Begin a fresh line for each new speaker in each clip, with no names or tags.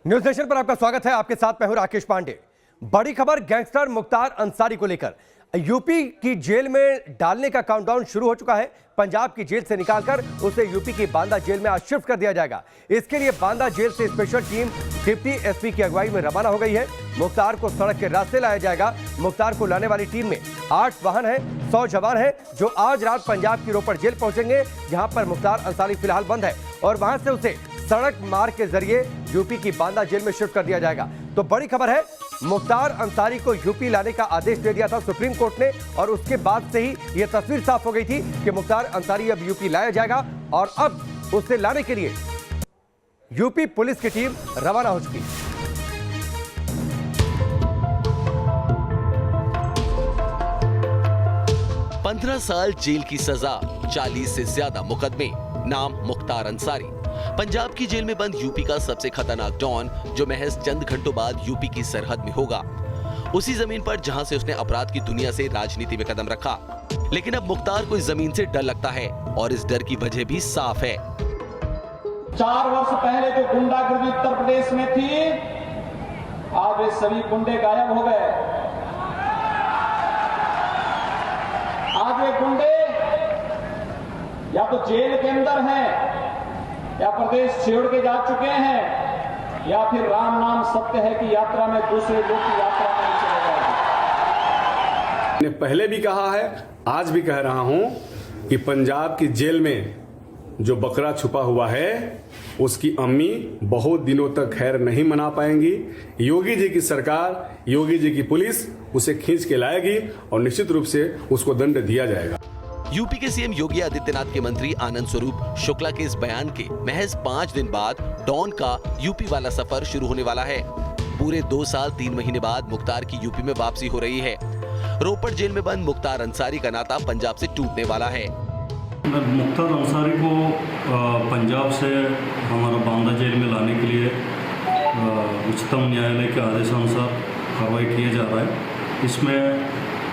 News nation पर आपका स्वागत है। आपके साथ मैं हूं राकेश पांडे। बड़ी खबर गैंगस्टर मुख्तार अंसारी को लेकर। यूपी की जेल में डालने का काउंटडाउन शुरू हो चुका है। पंजाब की जेल से निकालकर उसे यूपी की बांदा जेल में आज शिफ्ट कर दिया जाएगा। इसके लिए बांदा जेल से स्पेशल टीम डिप्टी एसपी की अगुवाई में रवाना हो गई है। मुख्तार को सड़क के रास्ते लाया जाएगा। मुख्तार को लाने वाली टीम में 8 वाहन है, 100 जवान है, जो आज रात पंजाब की रोपड़ जेल पहुंचेंगे, जहां पर मुख्तार अंसारी फिलहाल बंद है, और वहां से उसे सड़क मार्ग के जरिए यूपी की बांदा जेल में शिफ्ट कर दिया जाएगा। तो बड़ी खबर है, मुख्तार अंसारी को यूपी लाने का आदेश दे दिया था सुप्रीम कोर्ट ने, और उसके बाद से ही यह तस्वीर साफ हो गई थी कि मुख्तार अंसारी अब यूपी लाया जाएगा, और अब उसे लाने के लिए यूपी पुलिस की टीम रवाना हो चुकी है।
पंद्रह साल जेल की सजा, 40 से ज्यादा मुकदमे, नाम मुख्तार अंसारी। पंजाब की जेल में बंद यूपी का सबसे खतरनाक डॉन, जो महज चंद घंटों बाद यूपी की सरहद में होगा, उसी जमीन पर जहां से उसने अपराध की दुनिया से राजनीति में कदम रखा। लेकिन अब मुख्तार को इस जमीन से डर लगता है, और इस डर की वजह भी साफ है।
4 वर्ष पहले जो गुंडागर्दी उत्तर प्रदेश में थी, आज वे सभी गुंडे गायब हो गए। आज वे गुंडे या तो जेल के अंदर हैं, या प्रदेश छोड़ के जा चुके हैं, या फिर राम नाम सत्य है कि यात्रा में दूसरे लोग की यात्रा में चले जाएंगे।
मैंने पहले भी कहा है, आज भी कह रहा हूं कि पंजाब की जेल में जो बकरा छुपा हुआ है, उसकी अम्मी बहुत दिनों तक खैर नहीं मना पाएंगी। योगी जी की सरकार, योगी जी की पुलिस उसे खींच के लाएगी, और निश्चित रूप से उसको दंड दिया जाएगा।
यूपी के सीएम योगी आदित्यनाथ के मंत्री आनंद स्वरूप शुक्ला के इस बयान के महज 5 दिन बाद डॉन का यूपी वाला सफर शुरू होने वाला है। पूरे 2 साल 3 महीने बाद मुख्तार की यूपी में वापसी हो रही है। रोपड़ जेल में बंद मुख्तार अंसारी का नाता पंजाब से टूटने वाला है।
मुख्तार अंसारी को पंजाब से हमारा बांदा जेल में लाने के लिए उच्चतम न्यायालय के आदेशानुसार कार्रवाई किया जा रहा है। इसमें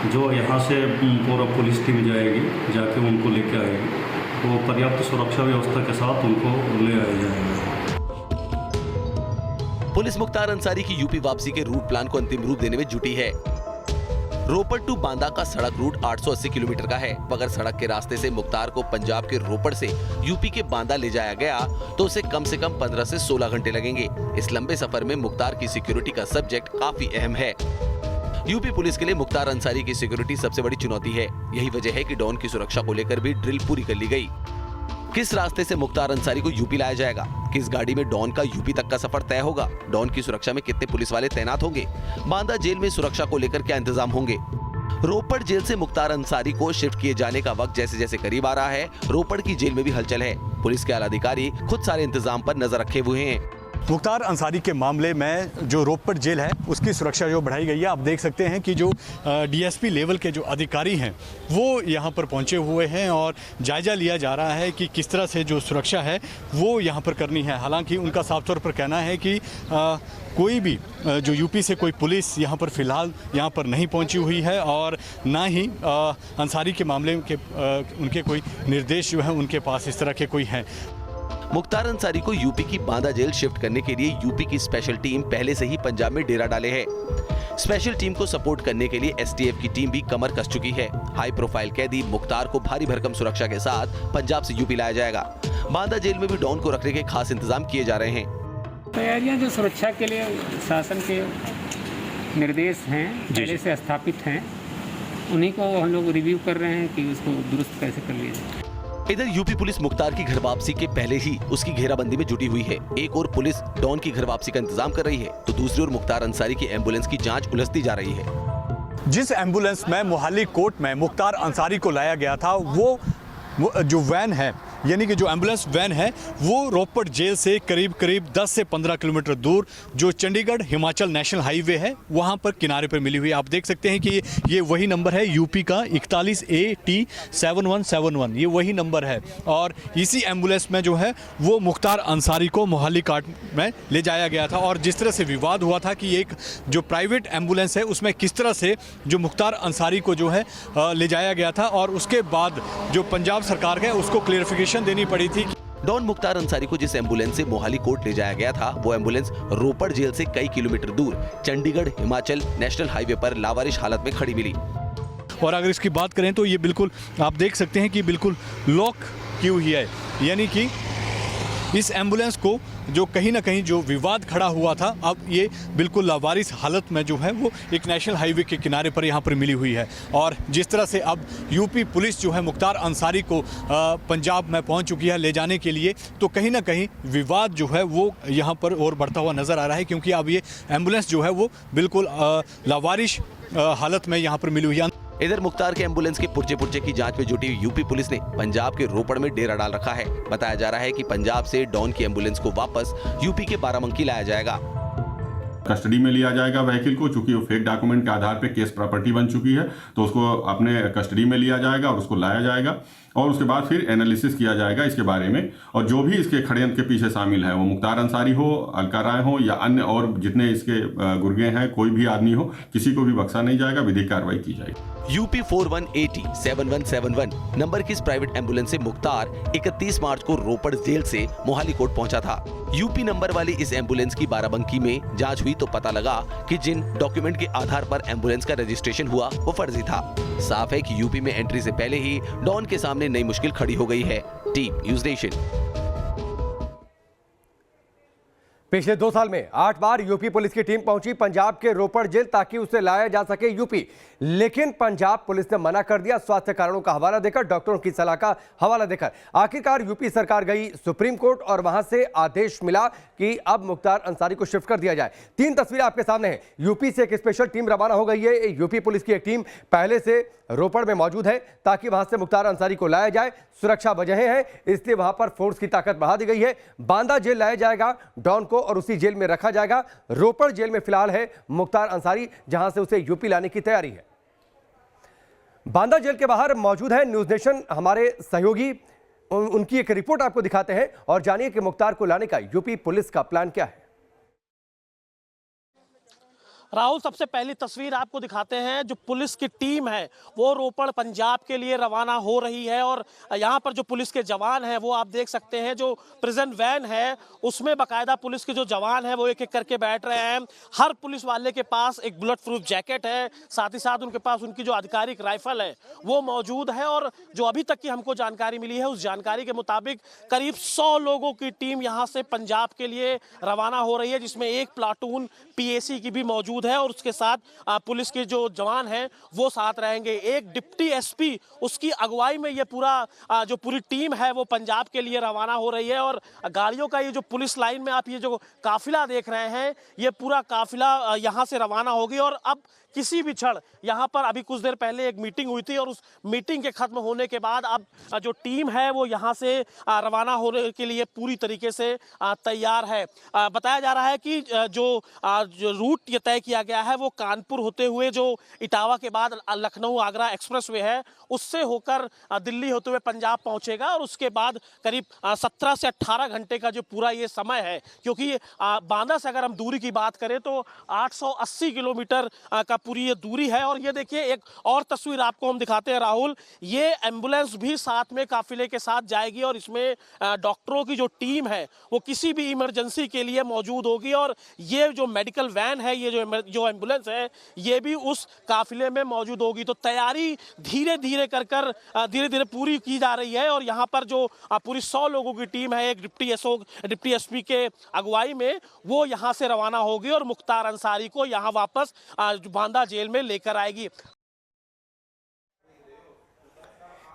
जो यहाँ से पूरा पुलिस टीम जाएगी, जाके उनको लेके आएगी, तो पर्याप्त सुरक्षा व्यवस्था के साथ उनको ले आया जाएगा।
पुलिस मुख्तार अंसारी की यूपी वापसी के रूट प्लान को अंतिम रूप देने में जुटी है। रोपड़ टू बांदा का सड़क रूट 880 किलोमीटर का है। अगर सड़क के रास्ते से मुख्तार को पंजाब के रोपड़ से यूपी के बांदा ले जाया गया, तो उसे कम से कम 15 से 16 घंटे लगेंगे। इस लंबे सफर में मुख्तार की सिक्योरिटी का सब्जेक्ट काफी अहम है। यूपी पुलिस के लिए मुख्तार अंसारी की सिक्योरिटी सबसे बड़ी चुनौती है। यही वजह है कि डॉन की सुरक्षा को लेकर भी ड्रिल पूरी कर ली गई। किस रास्ते से मुख्तार अंसारी को यूपी लाया जाएगा, किस गाड़ी में डॉन का यूपी तक का सफर तय होगा, डॉन की सुरक्षा में कितने पुलिस वाले तैनात होंगे, बांदा जेल में सुरक्षा को लेकर क्या इंतजाम होंगे। रोपड़ जेल से मुख्तार अंसारी को शिफ्ट किए जाने का वक्त जैसे जैसे करीब आ रहा है, रोपड़ की जेल में भी हलचल है। पुलिस के आला अधिकारी खुद सारे इंतजाम पर नजर रखे हुए हैं।
मुख्तार अंसारी के मामले में जो रोपड़ जेल है, उसकी सुरक्षा जो बढ़ाई गई है। आप देख सकते हैं कि जो डीएसपी लेवल के जो अधिकारी हैं, वो यहाँ पर पहुँचे हुए हैं, और जायजा लिया जा रहा है कि किस तरह से जो सुरक्षा है वो यहाँ पर करनी है। हालांकि उनका साफ तौर पर कहना है कि कोई भी जो यूपी से कोई पुलिस यहाँ पर फिलहाल यहाँ पर नहीं पहुँची हुई है, और ना ही अंसारी के मामले के उनके कोई निर्देश जो है उनके पास इस तरह के कोई हैं।
मुख्तार अंसारी को यूपी की बांदा जेल शिफ्ट करने के लिए यूपी की स्पेशल टीम पहले से ही पंजाब में डेरा डाले है। स्पेशल टीम को सपोर्ट करने के लिए एसटीएफ की टीम भी कमर कस चुकी है। हाई प्रोफाइल कैदी मुख्तार को भारी भरकम सुरक्षा के साथ पंजाब से यूपी लाया जाएगा। बांदा जेल में भी डॉन को रखने के खास इंतजाम किए जा रहे हैं।
तैयारियां जो सुरक्षा के लिए शासन के निर्देश हैं, पहले से स्थापित हैं, उन्हीं को हम लोग रिव्यू कर रहे हैं कि उसको दुरुस्त कैसे कर लिया जाए।
इधर यूपी पुलिस मुख्तार की घर वापसी के पहले ही उसकी घेराबंदी में जुटी हुई है। एक और पुलिस डॉन की घर वापसी का इंतजाम कर रही है, तो दूसरी ओर मुख्तार अंसारी की एम्बुलेंस की जांच उलझती जा रही है।
जिस एम्बुलेंस में मोहाली कोर्ट में मुख्तार अंसारी को लाया गया था, वो जो वैन है, यानी कि जो एम्बुलेंस वैन है, वो रोपड़ जेल से करीब 10 से 15 किलोमीटर दूर जो चंडीगढ़ हिमाचल नेशनल हाईवे है, वहाँ पर किनारे पर मिली हुई। आप देख सकते हैं कि ये वही नंबर है यूपी का 41AT7171, ये वही नंबर है। और इसी एम्बुलेंस में जो है वो मुख्तार अंसारी को मोहाली काट में ले जाया गया था। और जिस तरह से विवाद हुआ था कि एक जो प्राइवेट एम्बुलेंस है उसमें किस तरह से जो मुख्तार अंसारी को जो है ले जाया गया था, और उसके बाद जो पंजाब सरकार है उसको क्लियरिफिकेशन देनी पड़ी थी।
डॉन मुख्तार अंसारी को जिस एम्बुलेंस से मोहाली कोर्ट ले जाया गया था, वो एम्बुलेंस रोपड़ जेल से कई किलोमीटर दूर चंडीगढ़ हिमाचल नेशनल हाईवे पर लावारिश हालत में खड़ी मिली।
और अगर इसकी बात करें तो ये बिल्कुल आप देख सकते हैं कि बिल्कुल लॉक की हुई है, यानी कि इस एम्बुलेंस को जो कहीं ना कहीं जो विवाद खड़ा हुआ था, अब ये बिल्कुल लावारिस हालत में जो है वो एक नेशनल हाईवे के किनारे पर यहाँ पर मिली हुई है। और जिस तरह से अब यूपी पुलिस जो है मुख्तार अंसारी को पंजाब में पहुँच चुकी है ले जाने के लिए, तो कहीं ना कहीं विवाद जो है वो यहाँ पर और बढ़ता हुआ नज़र आ रहा है, क्योंकि अब ये एम्बुलेंस जो है वो बिल्कुल लावारिश हालत में यहाँ पर मिली हुई है।
इधर मुख्तार के एम्बुलेंस के पुर्जे की जांच में जुटी यूपी पुलिस ने पंजाब के रोपड़ में डेरा डाल रखा है। बताया जा रहा है कि पंजाब से डॉन की एम्बुलेंस को वापस यूपी के बाराबंकी लाया जाएगा।
कस्टडी में लिया जाएगा व्हीकल को, चूंकि वो फेक डॉक्यूमेंट के आधार पे केस प्रॉपर्टी बन चुकी है, तो उसको अपने कस्टडी में लिया जाएगा और उसको लाया जाएगा और उसके बाद फिर एनालिसिस किया जाएगा इसके बारे में। और जो भी इसके षड्यंत्र के पीछे शामिल है, वो मुख्तार अंसारी हो, अलका राय हो या अन्य और जितने इसके गुर्गे हैं, कोई भी आदमी हो, किसी को भी बख्शा नहीं जाएगा, विधिक कार्रवाई की जाएगी।
यूपी 4180-7171 नंबर की इस प्राइवेट एम्बुलेंस से मुख्तार 31 मार्च को रोपड़ जेल से मोहाली कोर्ट पहुंचा था। यूपी नंबर वाली इस एम्बुलेंस की बाराबंकी में जांच हुई तो पता लगा कि जिन डॉक्यूमेंट के आधार पर एम्बुलेंस का रजिस्ट्रेशन हुआ वो फर्जी था। साफ है कि यूपी में एंट्री से पहले ही डॉन के सामने नई मुश्किल खड़ी हो गई है। Team news nation.
पिछले 2 साल में 8 बार यूपी पुलिस की टीम पहुंची पंजाब के रोपड़ जेल ताकि उसे लाया जा सके यूपी, लेकिन पंजाब पुलिस ने मना कर दिया। स्वास्थ्य कारणों का हवाला देकर, डॉक्टरों की सलाह का हवाला देकर आखिरकार यूपी सरकार गई सुप्रीम कोर्ट और वहां से आदेश मिला कि अब मुख्तार अंसारी को शिफ्ट कर दिया जाए। 3 तस्वीरें आपके सामने हैं। यूपी से एक स्पेशल टीम रवाना हो गई है। यूपी पुलिस की एक टीम पहले से रोपड़ में मौजूद है ताकि वहां से मुख्तार अंसारी को लाया जाए। सुरक्षा वजहें हैं, इसलिए वहां पर फोर्स की ताकत बढ़ा दी गई है। बांदा जेल लाया जाएगा डॉन को और उसी जेल में रखा जाएगा। रोपड़ जेल में फिलहाल है मुख्तार अंसारी, जहां से उसे यूपी लाने की तैयारी है। बांदा जेल के बाहर मौजूद है न्यूज़ नेशन हमारे सहयोगी, उनकी एक रिपोर्ट आपको दिखाते हैं और जानिए कि मुख्तार को लाने का यूपी पुलिस का प्लान क्या है।
राहुल, सबसे पहली तस्वीर आपको दिखाते हैं। जो पुलिस की टीम है वो रोपड़ पंजाब के लिए रवाना हो रही है और यहाँ पर जो पुलिस के जवान हैं वो आप देख सकते हैं। जो प्रिजन वैन है उसमें बाकायदा पुलिस के जो जवान हैं वो एक एक करके बैठ रहे हैं। हर पुलिस वाले के पास एक बुलेट प्रूफ जैकेट है, साथ ही साथ उनके पास उनकी जो आधिकारिक राइफल है वो मौजूद है। और जो अभी तक की हमको जानकारी मिली है उस जानकारी के मुताबिक करीब 100 लोगों की टीम यहाँ से पंजाब के लिए रवाना हो रही है, जिसमें एक प्लाटून PAC की भी मौजूद है और उसके साथ पुलिस के जो जवान हैं वो साथ रहेंगे। एक डिप्टी SP उसकी अगुवाई में ये जो पूरी टीम है वो पंजाब के लिए रवाना हो रही है। और गाड़ियों का ये जो पुलिस लाइन में आप ये जो काफिला देख रहे हैं, ये पूरा काफिला यहाँ से रवाना होगी। और अब किसी भी क्षण यहाँ पर अभी कुछ देर पहले एक मीटिंग हुई थी और उस मीटिंग के खत्म होने के बाद अब जो टीम है वो यहाँ से रवाना होने के लिए पूरी तरीके से तैयार है। बताया जा रहा है कि जो रूट ये तय किया गया है वो कानपुर होते हुए जो इटावा के बाद लखनऊ आगरा एक्सप्रेसवे है उससे होकर दिल्ली होते हुए पंजाब पहुँचेगा और उसके बाद करीब 17 से 18 घंटे का जो पूरा ये समय है, क्योंकि बांदा से अगर हम दूरी की बात करें तो 880 किलोमीटर का पूरी ये दूरी है। और ये देखिए एक और तस्वीर आपको हम दिखाते हैं राहुल, ये एम्बुलेंस भी साथ में काफिले के साथ जाएगी और इसमें डॉक्टरों की जो टीम है वो किसी भी इमरजेंसी के लिए मौजूद होगी। और ये जो मेडिकल वैन है, ये जो एम्बुलेंस है, ये भी उस काफिले में मौजूद होगी। तो तैयारी धीरे धीरे पूरी की जा रही है। और यहाँ पर जो पूरी 100 लोगों की टीम है एक डिप्टी SP के अगुवाई में, वो यहाँ से रवाना होगी और मुख्तार अंसारी को यहाँ वापस बांदा जेल में लेकर आएगी।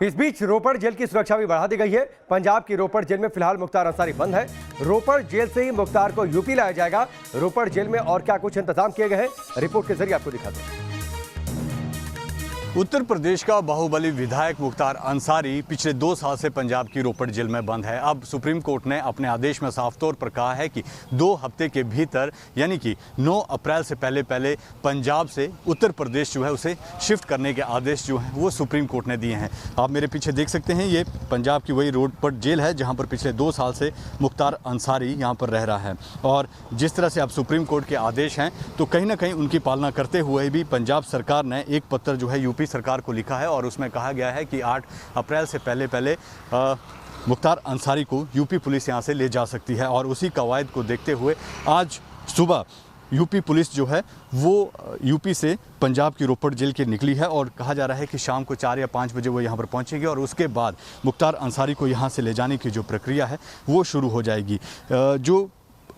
इस बीच रोपड़ जेल की सुरक्षा भी बढ़ा दी गई है। पंजाब की रोपड़ जेल में फिलहाल मुख्तार अंसारी बंद है। रोपड़ जेल से ही मुख्तार को यूपी लाया जाएगा। रोपड़ जेल में और क्या कुछ इंतजाम किए गए हैं, रिपोर्ट के जरिए आपको दिखाते हैं।
उत्तर प्रदेश का बाहुबली विधायक मुख्तार अंसारी पिछले 2 साल से पंजाब की रोपड़ जेल में बंद है। अब सुप्रीम कोर्ट ने अपने आदेश में साफ तौर पर कहा है कि 2 हफ्ते के भीतर यानी कि 9 अप्रैल से पहले पंजाब से उत्तर प्रदेश जो है उसे शिफ्ट करने के आदेश जो हैं वो सुप्रीम कोर्ट ने दिए हैं। आप मेरे पीछे देख सकते हैं, ये पंजाब की वही रोपड़ जेल है जहाँ पर पिछले 2 साल से मुख्तार अंसारी यहाँ पर रह रहा है। और जिस तरह से अब सुप्रीम कोर्ट के आदेश हैं तो कहीं ना कहीं उनकी पालना करते हुए भी पंजाब सरकार ने एक पत्र जो है यूपी सरकार को लिखा है और उसमें कहा गया है कि 8 अप्रैल से पहले मुख्तार अंसारी को यूपी पुलिस यहाँ से ले जा सकती है। और उसी कवायद को देखते हुए आज सुबह यूपी पुलिस जो है वो यूपी से पंजाब की रोपड़ जेल के निकली है और कहा जा रहा है कि शाम को 4 या 5 बजे वो यहाँ पर पहुँचेंगे और उसके बाद मुख्तार अंसारी को यहाँ से ले जाने की जो प्रक्रिया है वो शुरू हो जाएगी। जो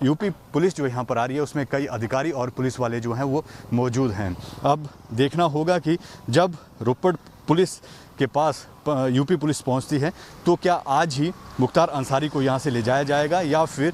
यूपी पुलिस जो यहाँ पर आ रही है उसमें कई अधिकारी और पुलिस वाले जो हैं वो मौजूद हैं। अब देखना होगा कि जब रोपड़ पुलिस के पास यूपी पुलिस पहुँचती है तो क्या आज ही मुख्तार अंसारी को यहाँ से ले जाया जाएगा या फिर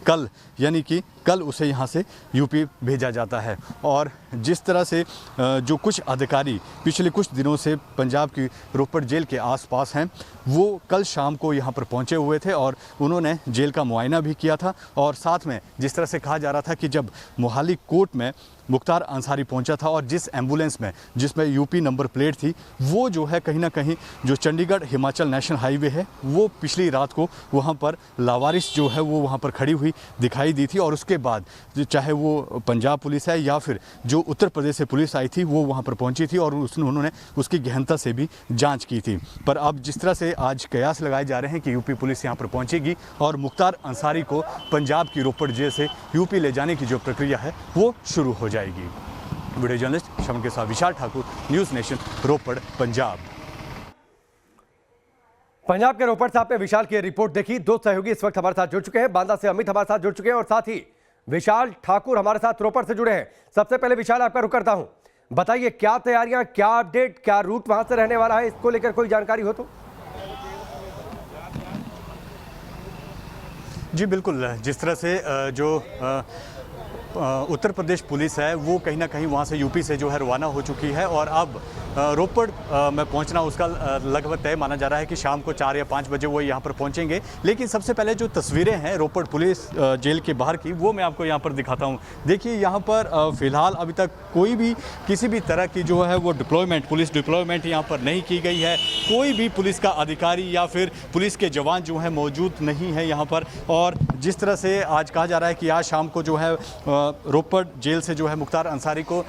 कल, यानी कि कल उसे यहाँ से यूपी भेजा जाता है। और जिस तरह से जो कुछ अधिकारी पिछले कुछ दिनों से पंजाब की रोपड़ जेल के आसपास हैं वो कल शाम को यहाँ पर पहुँचे हुए थे और उन्होंने जेल का मुआयना भी किया था। और साथ में जिस तरह से कहा जा रहा था कि जब मोहाली कोर्ट में मुख्तार अंसारी पहुंचा था और जिस एम्बुलेंस में जिसमें यूपी नंबर प्लेट थी वो जो है कहीं ना कहीं जो चंडीगढ़ हिमाचल नेशनल हाईवे है वो पिछली रात को वहां पर लावारिस जो है वो वहां पर खड़ी हुई दिखाई दी थी। और उसके बाद चाहे वो पंजाब पुलिस है या फिर जो उत्तर प्रदेश से पुलिस आई थी वो वहां पर पहुंची थी और उन्होंने उसकी गहनता से भी जाँच की थी। पर अब जिस तरह से आज कयास लगाए जा रहे हैं कि यूपी पुलिस यहाँ पर पहुँचेगी और मुख्तार अंसारी को पंजाब की रोपड़ जेल से यूपी ले जाने की जो प्रक्रिया है वो शुरू हो जाएगी। वीडियो जर्नलिस्ट शमन के साथ विशाल ठाकुर, न्यूज़ नेशन, रोपड़, पंजाब।
पंजाब के रोपड़ से आपने विशाल की रिपोर्ट देखी। 2 सहयोगी इस वक्त हमारे साथ जुड़ चुके हैं। बांदा से अमित हमारे साथ जुड़ चुके हैं और साथ ही विशाल ठाकुर हमारे साथ रोपड़ से जुड़े हैं। सबसे पहले विशाल आपका रुख करता हूं, बताइए क्या तैयारियां, क्या अपडेट, क्या रूट वहां से रहने वाला है, इसको लेकर कोई जानकारी हो तो?
जी बिल्कुल, जिस तरह से जो उत्तर प्रदेश पुलिस है वो कहीं ना कहीं वहाँ से यूपी से जो है रवाना हो चुकी है और अब रोपड़ में पहुँचना उसका लगभग तय माना जा रहा है कि शाम को 4 या 5 बजे वो यहाँ पर पहुँचेंगे। लेकिन सबसे पहले जो तस्वीरें हैं रोपड़ पुलिस जेल के बाहर की वो मैं आपको यहाँ पर दिखाता हूँ। देखिए यहाँ पर फ़िलहाल अभी तक कोई भी किसी भी तरह की जो है वो पुलिस डिप्लॉयमेंट यहाँ पर नहीं की गई है। कोई भी पुलिस का अधिकारी या फिर पुलिस के जवान जो है मौजूद नहीं है यहाँ पर। और जिस तरह से आज कहा जा रहा है कि आज शाम को जो है रोपड़ जेल से जो है मुख्तार अंसारी को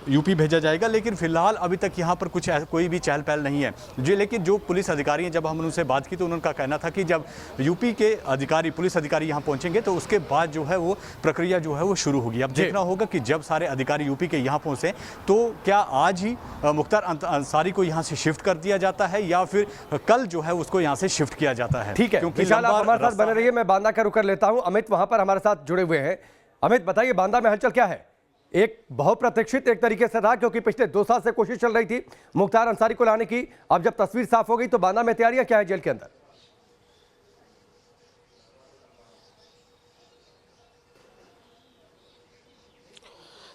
यूपी भेजा जाएगा, लेकिन फिलहाल अभी तक यहाँ पर कोई भी चहल पहल नहीं है जी। लेकिन जो पुलिस अधिकारी हैं, जब हम उनसे बात की तो उनका कहना था कि जब यूपी के पुलिस अधिकारी यहाँ पहुँचेंगे तो उसके बाद जो है वो प्रक्रिया जो है वो शुरू होगी। अब देखना होगा कि जब सारे अधिकारी यूपी के यहाँ पहुँचे तो क्या आज ही मुख्तार अंसारी को यहाँ से शिफ्ट कर दिया जाता है या फिर कल जो है उसको यहाँ से शिफ्ट किया जाता है।
ठीक है, विशाल आप हमारे साथ बने रहिए। मैं बांदा का रुख कर लेता हूँ। अमित वहां पर हमारे साथ जुड़े हुए हैं। अमित बताइए, बांदा में हलचल क्या है? एक बहुत प्रतीक्षित एक तरीके से था क्योंकि पिछले 2 साल से कोशिश चल रही थी मुख्तार अंसारी को लाने की। अब जब तस्वीर साफ हो गई तो बांदा में तैयारियां क्या है जेल के अंदर?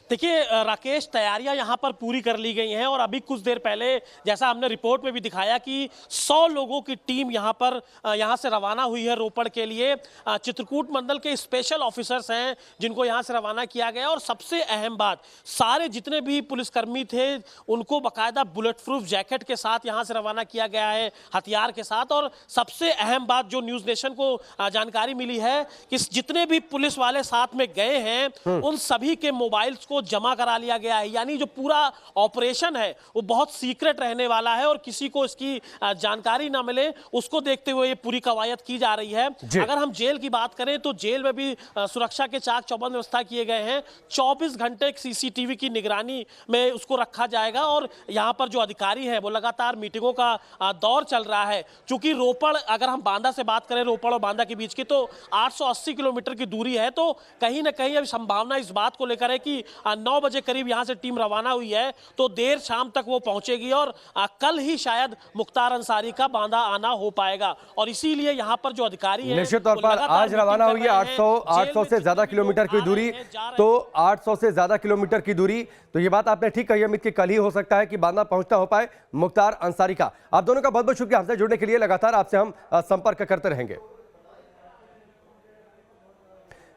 देखिए राकेश, तैयारियां यहां पर पूरी कर ली गई हैं और अभी कुछ देर पहले जैसा हमने रिपोर्ट में भी दिखाया कि 100 लोगों की टीम यहां से रवाना हुई है रोपड़ के लिए। चित्रकूट मंडल के स्पेशल ऑफिसर्स हैं जिनको यहां से रवाना किया गया। और सबसे अहम बात, सारे जितने भी पुलिसकर्मी थे उनको बाकायदा बुलेट प्रूफ जैकेट के साथ यहां से रवाना किया गया है, हथियार के साथ। और सबसे अहम बात जो न्यूज़ नेशन को जानकारी मिली है कि जितने भी पुलिस वाले साथ में गए हैं उन सभी के मोबाइल्स को जमा करा लिया गया है। यानी जो पूरा ऑपरेशन है वो बहुत सीक्रेट रहने वाला है और किसी को इसकी जानकारी ना मिले, उसको देखते हुए ये पूरी कवायद की जा रही है। अगर हम जेल की बात करें तो जेल में भी सुरक्षा के चाक चौबंद व्यवस्था किए गए हैं। 24 घंटे सीसीटीवी की निगरानी में उसको रखा जाएगा और यहाँ पर जो अधिकारी हैं वो लगातार मीटिंगों का दौर चल रहा है। चूंकि रोपड़, अगर हम बांदा से बात करें रोपड़ और बांदा के बीच की, तो 880 किलोमीटर की दूरी है। तो कहीं ना कहीं अभी संभावना इस बात को लेकर है कि 9 बजे करीब यहां से टीम रवाना हुई है तो देर शाम तक वो पहुंचेगी और कल ही शायद मुख्तार अंसारी का बांदा आना हो पाएगा। और इसीलिए यहां पर जो अधिकारी हैं
निश्चित तौर पर आज रवाना हुई है। 800 से ज्यादा किलोमीटर की दूरी, तो 800 से ज्यादा किलोमीटर की दूरी, तो ये बात आपने ठीक कही अमित कि कल ही हो सकता है कि बांदा पहुंचता हो पाए मुख्तार अंसारी का। आप दोनों का बहुत बहुत शुक्रिया हमसे जुड़ने के लिए। लगातार आपसे हम संपर्क करते रहेंगे।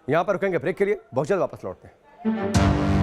यहां पर रुकेंगे ब्रेक के लिए, बहुत जल्द वापस लौटते हैं।